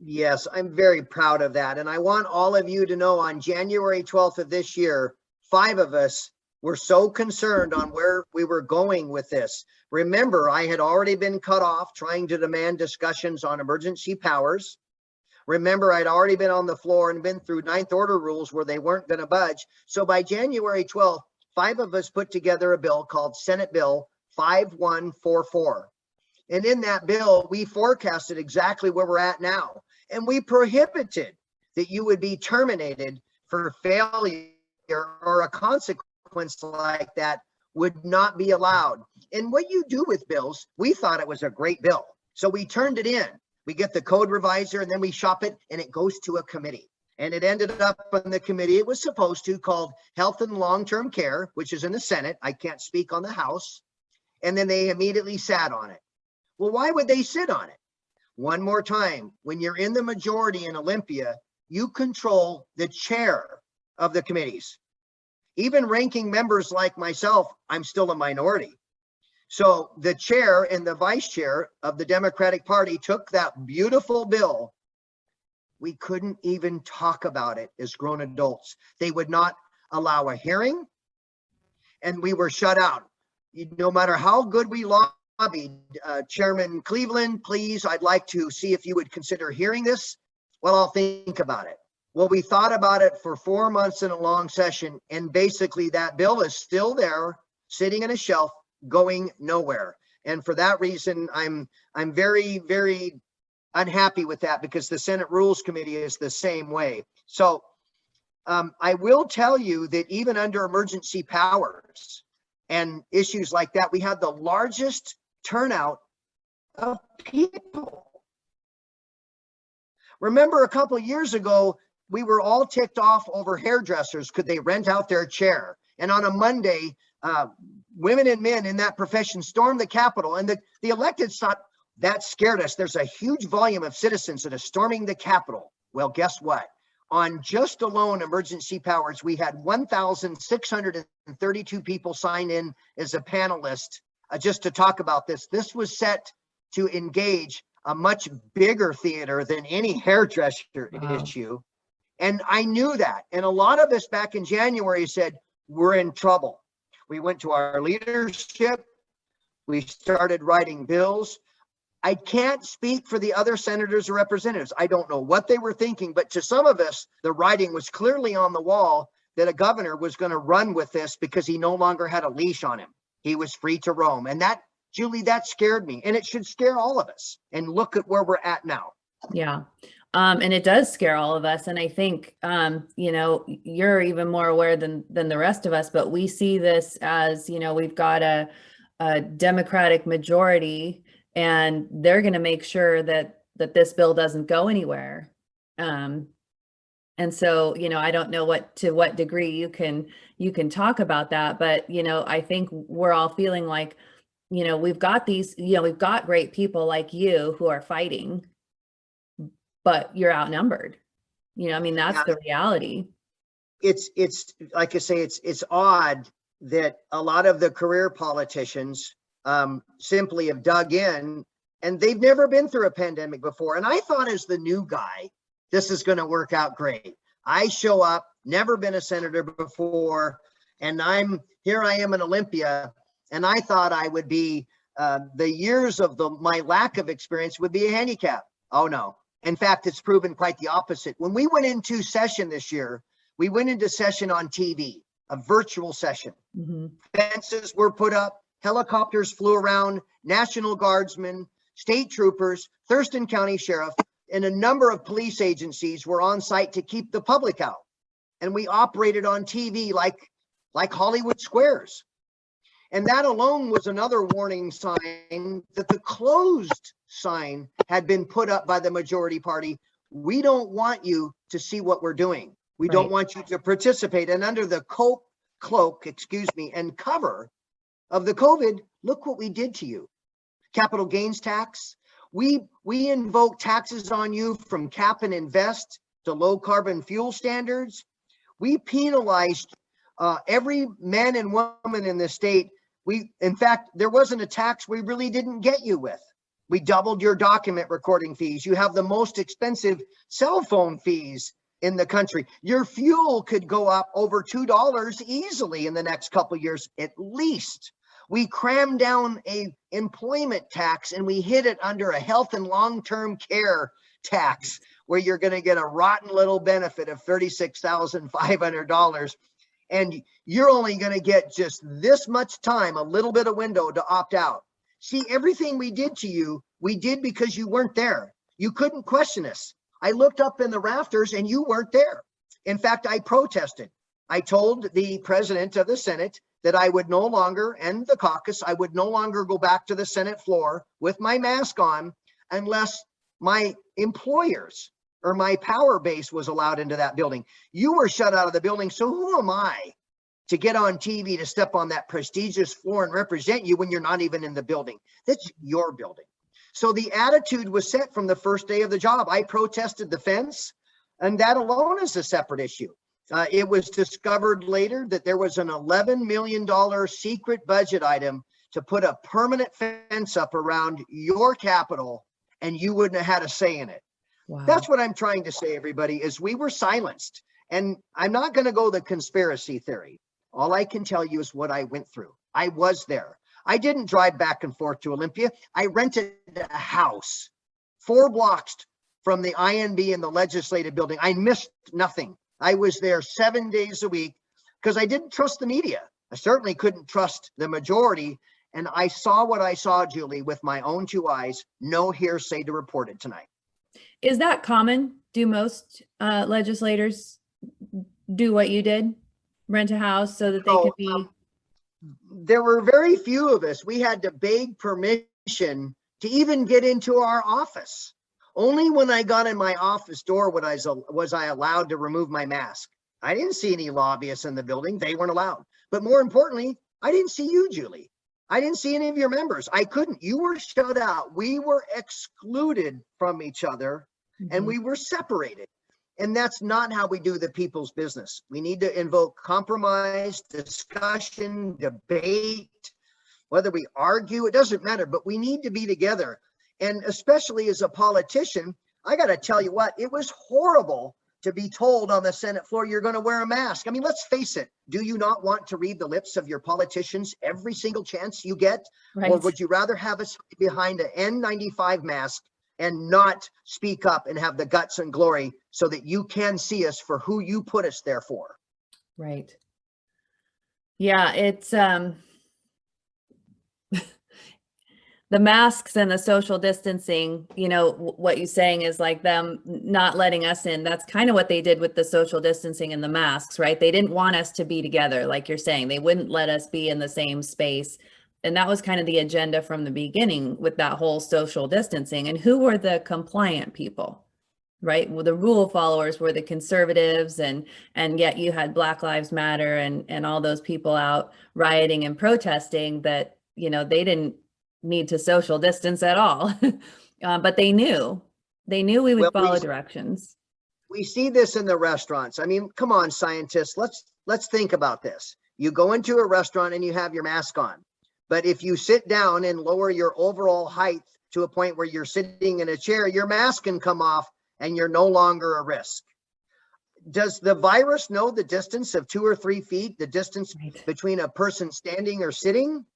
Yes, I'm very proud of that. And I want all of you to know, on January 12th of this year, 5 of us were so concerned on where we were going with this. Remember, I had already been cut off trying to demand discussions on emergency powers. Remember, I'd already been on the floor and been through 9th order rules where they weren't going to budge. So by January 12th, 5 of us put together a bill called Senate Bill 5144. And in that bill, we forecasted exactly where we're at now. And we prohibited that you would be terminated for failure, or a consequence like that would not be allowed. And what you do with bills, we thought it was a great bill. So we turned it in. We get the code reviser, and then we shop it, and it goes to a committee. And it ended up on the committee it was supposed to, called Health and Long-Term Care, which is in the Senate. I can't speak on the House. And then they immediately sat on it. Well, why would they sit on it? One more time, when you're in the majority in Olympia, you control the chair of the committees. Even ranking members like myself, I'm still a minority. So the chair and the vice chair of the Democratic Party took that beautiful bill. We couldn't even talk about it as grown adults. They would not allow a hearing, and we were shut out. No matter how good we lobbied, Chairman Cleveland, please, I'd like to see if you would consider hearing this. Well, I'll think about it. Well, we thought about it for 4 months in a long session, and basically that bill is still there, sitting in a shelf, going nowhere. And for that reason, I'm very, very unhappy with that, because the Senate Rules Committee is the same way. So I will tell you that even under emergency powers and issues like that, we had the largest turnout of people. Remember, a couple of years ago, we were all ticked off over hairdressers. Could they rent out their chair? And on a Monday, women and men in that profession stormed the Capitol, and the electeds thought that scared us. There's a huge volume of citizens that are storming the Capitol. Well, guess what? On just alone emergency powers, we had 1,632 people sign in as a panelist just to talk about this. This was set to engage a much bigger theater than any hairdresser issue. And I knew that. And a lot of us back in January said, we're in trouble. We went to our leadership. We started writing bills. I can't speak for the other senators or representatives. I don't know what they were thinking, but to some of us, the writing was clearly on the wall that a governor was going to run with this because he no longer had a leash on him. He was free to roam. And that, Julie, that scared me. And it should scare all of us. And look at where we're at now. Yeah. And it does scare all of us. And I think, you know, you're even more aware than the rest of us, but we see this as, you know, we've got a Democratic majority, and they're going to make sure that this bill doesn't go anywhere. And so, you know, I don't know to what degree you can talk about that, but, you know, I think we're all feeling like, you know, we've got great people like you who are fighting, but you're outnumbered. You know, I mean, that's the reality. It's like I say, it's odd that a lot of the career politicians simply have dug in, and they've never been through a pandemic before. And I thought, as the new guy, this is going to work out great. I show up, never been a senator before, and here I am in Olympia, and I thought I would be the years of my lack of experience would be a handicap. Oh no. In fact, it's proven quite the opposite. When we went into session this year, we went into session on TV, a virtual session. Mm-hmm. Fences were put up, helicopters flew around, National Guardsmen, state troopers, Thurston County Sheriff, and a number of police agencies were on site to keep the public out. And we operated on TV like Hollywood Squares. And that alone was another warning sign that the closed sign had been put up by the majority party. We don't want you to see what we're doing. We don't want you to participate. And under the cloak, and cover of the COVID, look what we did to you. Capital gains tax. We invoked taxes on you from cap and invest to low carbon fuel standards. We penalized every man and woman in the state. In fact, there wasn't a tax we really didn't get you with. We doubled your document recording fees. You have the most expensive cell phone fees in the country. Your fuel could go up over $2 easily in the next couple of years, at least. We crammed down a employment tax, and we hid it under a health and long-term care tax, where you're going to get a rotten little benefit of $36,500. And you're only going to get just this much time, a little bit of window to opt out. See, everything we did to you, we did because you weren't there. You couldn't question us. I looked up in the rafters and you weren't there. In fact, I protested. I told the president of the Senate that I would no longer, and the caucus, I would no longer go back to the Senate floor with my mask on unless my employers or my power base was allowed into that building. You were shut out of the building. So who am I to get on TV to step on that prestigious floor and represent you when you're not even in the building? That's your building. So the attitude was set from the first day of the job. I protested the fence, and that alone is a separate issue. It was discovered later that there was an $11 million secret budget item to put a permanent fence up around your Capitol, and you wouldn't have had a say in it. Wow. That's what I'm trying to say, everybody, is we were silenced. And I'm not going to go the conspiracy theory. All I can tell you is what I went through. I was there. I didn't drive back and forth to Olympia. I rented a house 4 blocks from the INB and the legislative building. I missed nothing. I was there 7 days a week because I didn't trust the media. I certainly couldn't trust the majority. And I saw what I saw, Julie, with my own 2 eyes. No hearsay to report it tonight. Is that common? Do most legislators do what you did? Rent a house so that they could be... There were very few of us. We had to beg permission to even get into our office. Only when I got in my office door was I allowed to remove my mask. I didn't see any lobbyists in the building. They weren't allowed. But more importantly, I didn't see you, Julie. I didn't see any of your members. I couldn't. You were shut out. We were excluded from each other, and we were separated. And that's not how we do the people's business. We need to invoke compromise, discussion, debate, whether we argue, it doesn't matter, but we need to be together. And especially as a politician, I got to tell you what, it was horrible to be told on the Senate floor, you're going to wear a mask. I mean, let's face it. Do you not want to read the lips of your politicians every single chance you get? Right. Or would you rather have us behind an N95 mask and not speak up and have the guts and glory so that you can see us for who you put us there for? Right. Yeah, it's the masks and the social distancing, you know, what you're saying is like them not letting us in. That's kind of what they did with the social distancing and the masks, right? They didn't want us to be together, like you're saying. They wouldn't let us be in the same space. And that was kind of the agenda from the beginning with that whole social distancing. And who were the compliant people, right? Well, the rule followers were the conservatives, and yet you had Black Lives Matter and all those people out rioting and protesting that, you know, they didn't need to social distance at all. But they knew we would follow directions. We see this in the restaurants. I mean, come on, scientists, let's think about this. You go into a restaurant and you have your mask on, but if you sit down and lower your overall height to a point where you're sitting in a chair, your mask can come off and you're no longer a risk. Does the virus know the distance of 2 or 3 feet, the distance between a person standing or sitting?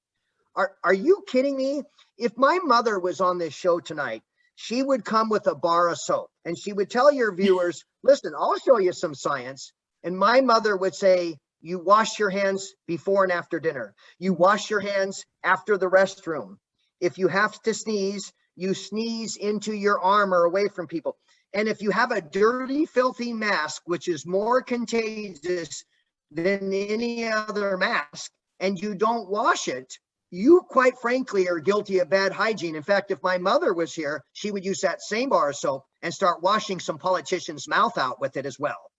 Are you kidding me? If my mother was on this show tonight, she would come with a bar of soap and she would tell your viewers, listen, I'll show you some science. And my mother would say, you wash your hands before and after dinner. You wash your hands after the restroom. If you have to sneeze, you sneeze into your arm or away from people. And if you have a dirty, filthy mask, which is more contagious than any other mask, and you don't wash it, you quite frankly are guilty of bad hygiene. In fact, if my mother was here, she would use that same bar of soap and start washing some politician's mouth out with it as well.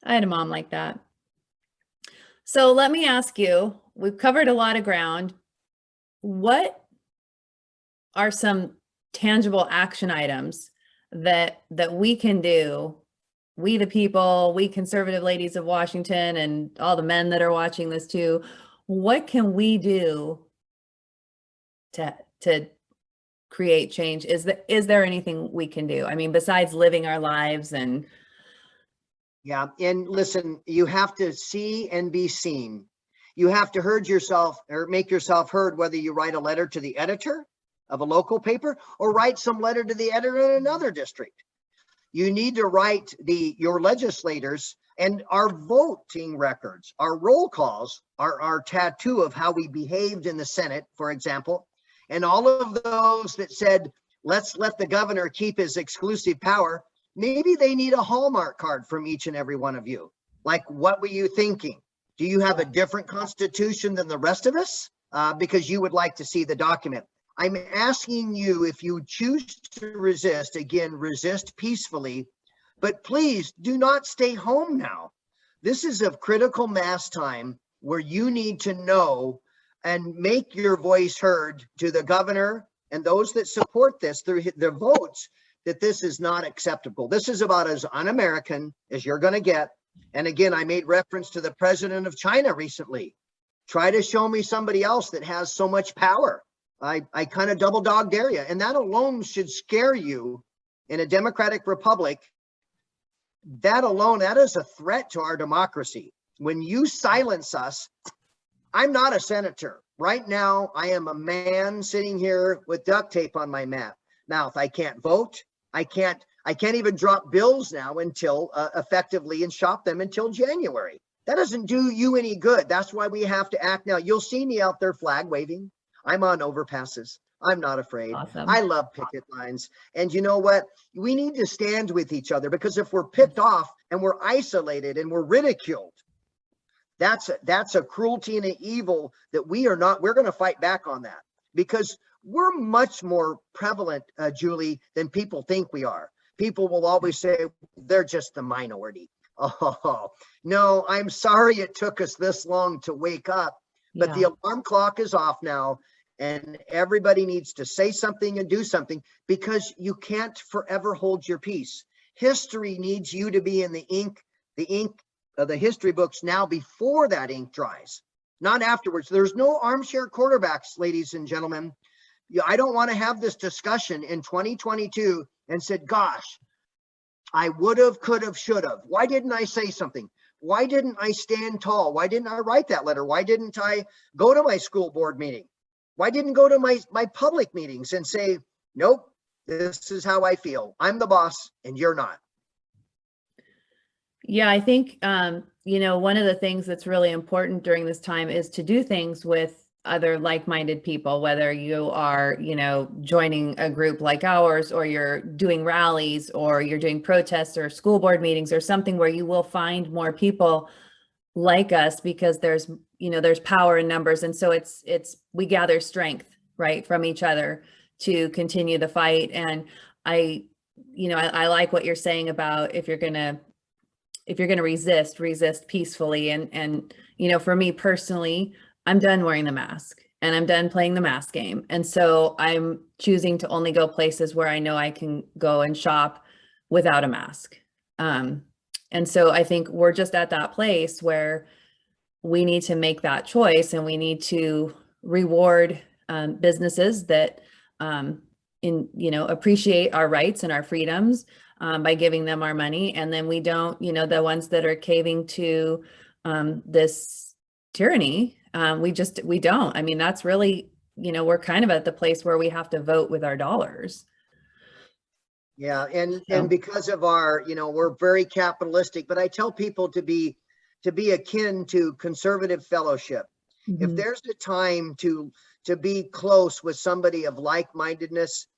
I had a mom like that. So let me ask you, we've covered a lot of ground. What are some tangible action items that we can do, we the people, we conservative ladies of Washington, and all the men that are watching this too? What can we do to create change? Is there anything we can do? I mean, besides living our lives and... Yeah, and listen, you have to see and be seen. You have to herd yourself or make yourself heard, whether you write a letter to the editor of a local paper or write some letter to the editor in another district. You need to write your legislators, and our voting records, our roll calls are our tattoo of how we behaved in the Senate, for example. And all of those that said, let's let the governor keep his exclusive power, maybe they need a Hallmark card from each and every one of you. Like, what were you thinking? Do you have a different constitution than the rest of us? Because you would like to see the document. I'm asking you, if you choose to resist, again, resist peacefully, but please do not stay home now. This is a critical mass time where you need to know and make your voice heard to the governor and those that support this through their votes, that this is not acceptable. This is about as un-American as you're going to get. And again, I made reference to the president of China recently. Try to show me somebody else that has so much power. I kind of double dog dare you. And that alone should scare you in a democratic republic. That alone, that is a threat to our democracy. When you silence us, I'm not a senator. Right now, I am a man sitting here with duct tape on my mouth. I can't vote. I can't even drop bills now until effectively and shop them until January. That doesn't do you any good. That's why we have to act now. You'll see me out there flag waving. I'm on overpasses. I'm not afraid. Awesome. I love picket lines. And you know what? We need to stand with each other, because if we're picked off and we're isolated and we're ridiculed, that's a cruelty and an evil that we're going to fight back on that, because we're much more prevalent, Julie, than people think we are. People will always say they're just the minority. Oh, no, I'm sorry it took us this long to wake up, but the alarm clock is off now, and everybody needs to say something and do something, because you can't forever hold your peace. History needs you to be in the ink of the history books now, before that ink dries, not afterwards. There's no armchair quarterbacks, ladies and gentlemen. I don't want to have this discussion in 2022 and said, gosh, I would have, could have, should have. Why didn't I say something? Why didn't I stand tall? Why didn't I write that letter? Why didn't I go to my school board meeting? Why didn't go to my public meetings and say, nope, this is how I feel. I'm the boss and you're not. Yeah, I think, one of the things that's really important during this time is to do things with other like-minded people, whether you are, joining a group like ours, or you're doing rallies, or you're doing protests or school board meetings or something where you will find more people like us, because there's power in numbers. And so we gather strength, right, from each other to continue the fight. And I like what you're saying about if you're going to resist peacefully. And for me personally, I'm done wearing the mask and I'm done playing the mask game. And so I'm choosing to only go places where I know I can go and shop without a mask. And so I think we're just at that place where we need to make that choice, and we need to reward businesses that appreciate our rights and our freedoms, by giving them our money. And then we don't, the ones that are caving to this tyranny, we don't. I mean, that's really, we're kind of at the place where we have to vote with our dollars. Yeah, and because of our, we're very capitalistic, but I tell people to be akin to conservative fellowship. Mm-hmm. If there's a time to be close with somebody of like-mindedness,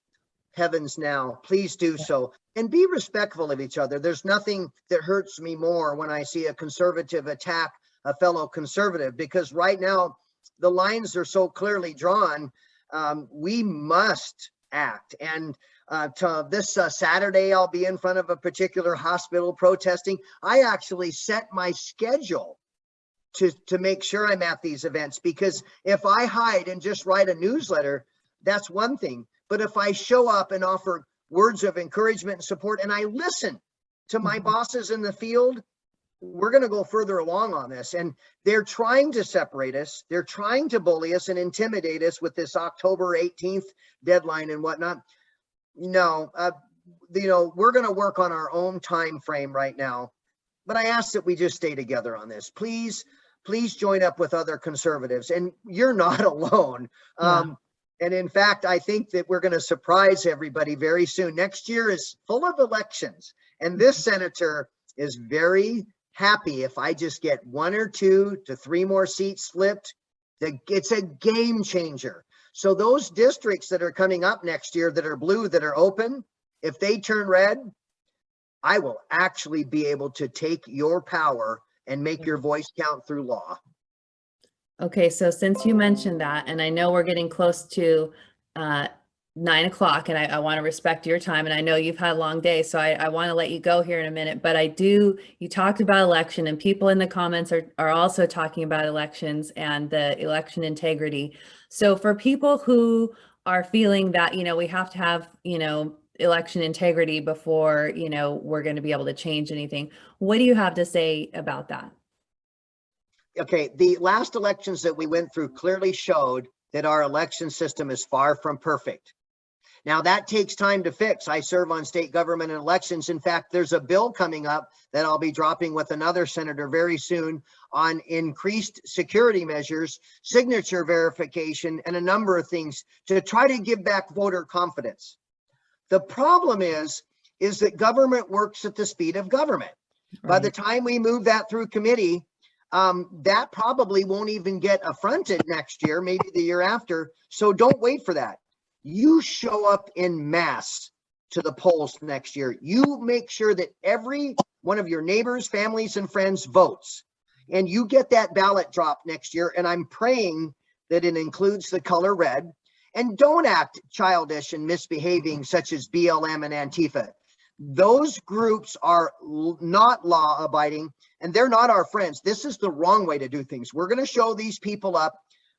heavens now, please do so. And be respectful of each other. There's nothing that hurts me more when I see a conservative attack a fellow conservative, because right now the lines are so clearly drawn. We must act. And to this Saturday, I'll be in front of a particular hospital protesting. I actually set my schedule to make sure I'm at these events, because if I hide and just write a newsletter, that's one thing. But if I show up and offer words of encouragement and support, and I listen to my bosses in the field, we're going to go further along on this. And they're trying to separate us. They're trying to bully us and intimidate us with this October 18th deadline and whatnot. No, we're going to work on our own time frame right now. But I ask that we just stay together on this. Please join up with other conservatives. And you're not alone. Yeah. And in fact, I think that we're going to surprise everybody very soon. Next year is full of elections. And this senator is very happy if I just get 1 or 2 to 3 more seats flipped. It's a game changer. So those districts that are coming up next year that are blue, that are open, if they turn red, I will actually be able to take your power and make your voice count through law. Okay, so since you mentioned that, and I know we're getting close to 9 o'clock, and I want to respect your time, and I know you've had a long day, so I want to let you go here in a minute, but you talked about election, and people in the comments are also talking about elections and the election integrity. So for people who are feeling that, we have to have, election integrity before, we're going to be able to change anything, what do you have to say about that? Okay, the last elections that we went through clearly showed that our election system is far from perfect. Now that takes time to fix. I serve on state government and elections. In fact, there's a bill coming up that I'll be dropping with another senator very soon on increased security measures, signature verification, and a number of things to try to give back voter confidence. The problem is that government works at the speed of government. Right. By the time we move that through committee, that probably won't even get affronted next year, maybe the year after. So don't wait for that. You show up in mass to the polls next year. You make sure that every one of your neighbors, families, and friends votes, and you get that ballot drop next year. And I'm praying that it includes the color red. And don't act childish and misbehaving, such as BLM and Antifa. Those groups are not law abiding, and they're not our friends. This is the wrong way to do things. We're going to show these people up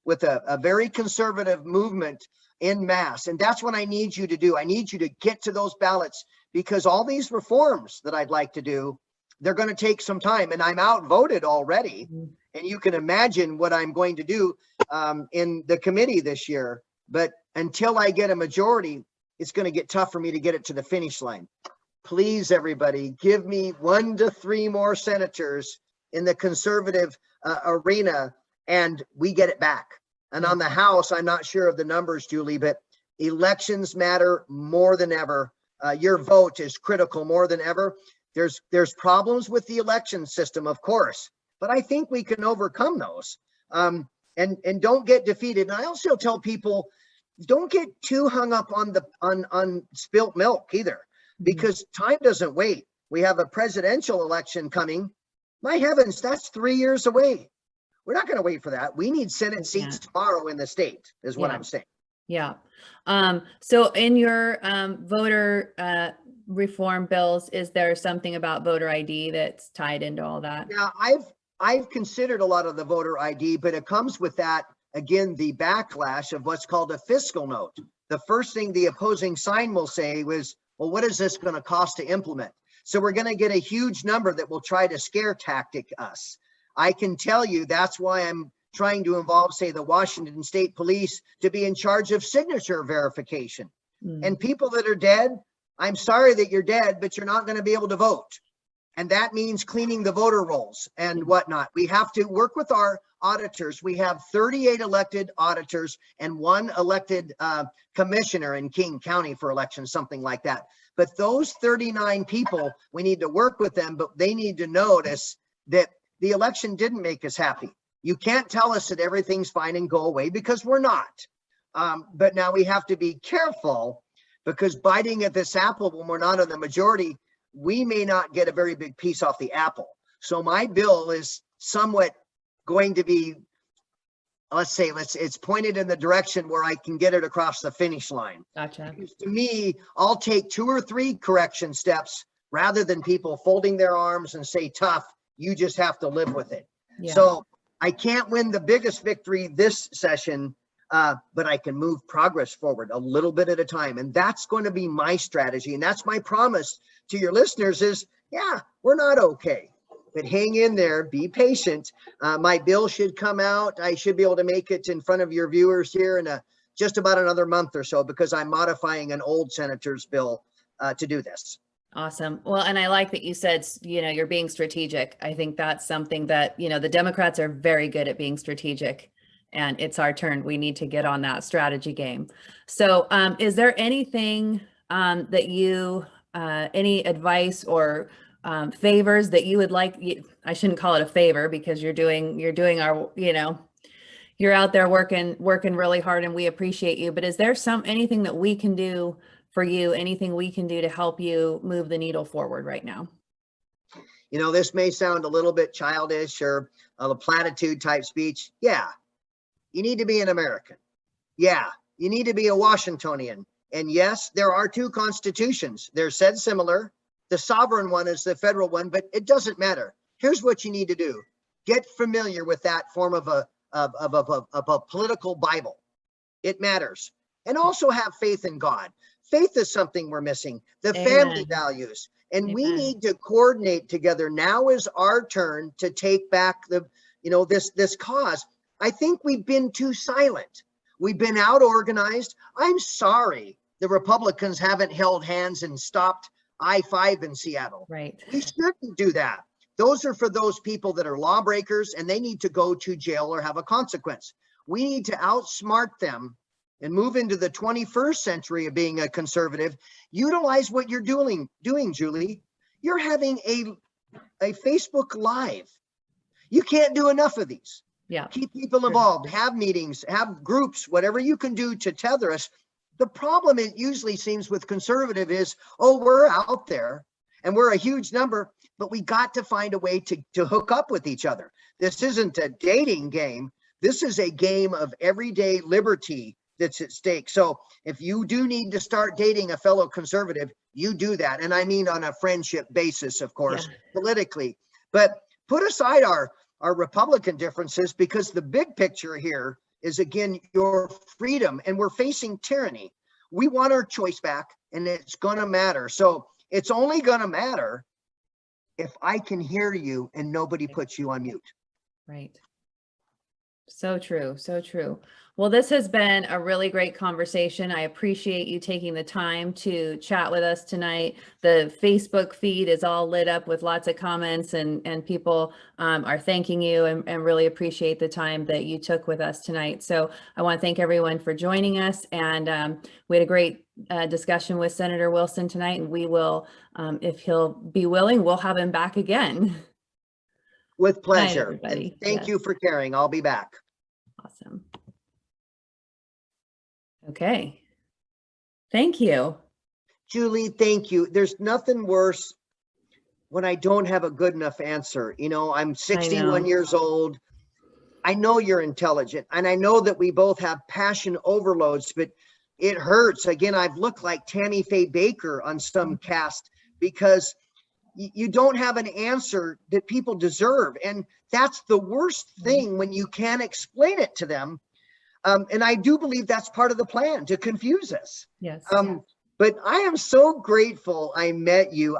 with a very conservative movement in mass. And that's what I need you to do. I need you to get to those ballots, because all these reforms that I'd like to do, they're going to take some time, and I'm outvoted already. And you can imagine what I'm going to do in the committee this year. But until I get a majority, it's going to get tough for me to get it to the finish line. please, everybody, give me 1 to 3 more senators in the conservative arena, and we get it back. And on the House, I'm not sure of the numbers, Julie, but elections matter more than ever. Your vote is critical more than ever. There's problems with the election system, of course, but I think we can overcome those. And don't get defeated. And I also tell people, don't get too hung up on spilt milk either, because time doesn't wait. We have a presidential election coming. My heavens, that's 3 years away. We're not going to wait for that. We need Senate seats tomorrow in the state, is what I'm saying. Yeah. So in your voter reform bills, is there something about voter ID that's tied into all that? Yeah, I've considered a lot of the voter ID, but it comes with that, again, the backlash of what's called a fiscal note. The first thing the opposing sign will say was, well, what is this going to cost to implement? So we're going to get a huge number that will try to scare tactic us. I can tell you that's why I'm trying to involve, say, the Washington State Police to be in charge of signature verification. And people that are dead, I'm sorry that you're dead, but you're not going to be able to vote. And that means cleaning the voter rolls and whatnot. We have to work with our auditors. We have 38 elected auditors and 1 elected commissioner in King County for elections, something like that. But those 39 people, we need to work with them, but they need to notice that the election didn't make us happy. You can't tell us that everything's fine and go away, because we're not. But now we have to be careful, because biting at this apple when we're not in the majority, we may not get a very big piece off the apple. So my bill is somewhat going to be, it's pointed in the direction where I can get it across the finish line. Gotcha. Because to me, I'll take 2 or 3 correction steps rather than people folding their arms and say, tough, you just have to live with it. Yeah. So I can't win the biggest victory this session, but I can move progress forward a little bit at a time. And that's going to be my strategy. And that's my promise to your listeners is, yeah, we're not okay, but hang in there, be patient. My bill should come out. I should be able to make it in front of your viewers here in just about another month or so, because I'm modifying an old senator's bill to do this. Awesome. Well, and I like that you said, you're being strategic. I think that's something that, the Democrats are very good at being strategic, and it's our turn. We need to get on that strategy game. So is there anything that you, any advice or favors that you would like? I shouldn't call it a favor, because you're doing our, you're out there working really hard, and we appreciate you. But is there anything that we can do for you, anything we can do to help you move the needle forward right now? This may sound a little bit childish or a platitude type speech. Yeah, you need to be an American. Yeah, you need to be a Washingtonian. And yes, there are 2 constitutions. They're said similar. The sovereign one is the federal one, but it doesn't matter. Here's what you need to do. Get familiar with that form of a political Bible. It matters. And also have faith in God. Faith is something we're missing. The family values. And we need to coordinate together. Now is our turn to take back this cause. I think we've been too silent. We've been out organized. I'm sorry the Republicans haven't held hands and stopped I-5 in Seattle. Right. We shouldn't do that. Those are for those people that are lawbreakers, and they need to go to jail or have a consequence. We need to outsmart them and move into the 21st century of being a conservative. Utilize what you're doing, Julie. You're having a Facebook Live. You can't do enough of these. Yeah. Keep people involved, have meetings, have groups, whatever you can do to tether us. The problem, it usually seems with conservative is, oh, we're out there and we're a huge number, but we got to find a way to hook up with each other. This isn't a dating game. This is a game of everyday liberty that's at stake. So if you do need to start dating a fellow conservative, you do that. And I mean on a friendship basis, of course, politically. But put aside our Republican differences, because the big picture here is, again, your freedom. And we're facing tyranny. We want our choice back, and it's going to matter. So it's only going to matter if I can hear you and nobody puts you on mute. Right. So true. So true. Well, this has been a really great conversation. I appreciate you taking the time to chat with us tonight. The Facebook feed is all lit up with lots of comments, and people are thanking you, and really appreciate the time that you took with us tonight. So I want to thank everyone for joining us. And we had a great discussion with Senator Wilson tonight, and we will, if he'll be willing, we'll have him back again. With Good night, pleasure. And everybody. thank Yes. you for caring. I'll be back. Awesome. Okay. Thank you. Julie, thank you. There's nothing worse when I don't have a good enough answer. You know, I'm 61 years old. I know you're intelligent, and I know that we both have passion overloads, but it hurts. Again, I've looked like Tammy Faye Baker on some cast because you don't have an answer that people deserve. And that's the worst thing, when you can't explain it to them. And I do believe that's part of the plan, to confuse us. Yes. But I am so grateful I met you.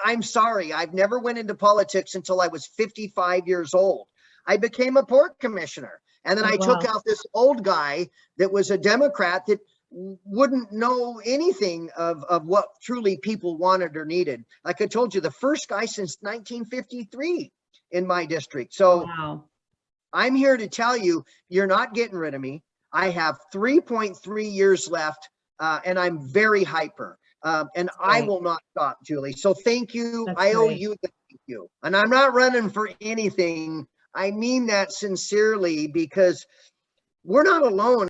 I'm sorry, I've never went into politics until I was 55 years old. I became a port commissioner. And then I took out this old guy that was a Democrat that wouldn't know anything of what truly people wanted or needed. Like I told you, the first guy since 1953 in my district. So I'm here to tell you, you're not getting rid of me. I have 3.3 years left, and I'm very hyper. And I will not stop, Julie. So thank you. I owe you the thank you. And I'm not running for anything. I mean that sincerely, because we're not alone.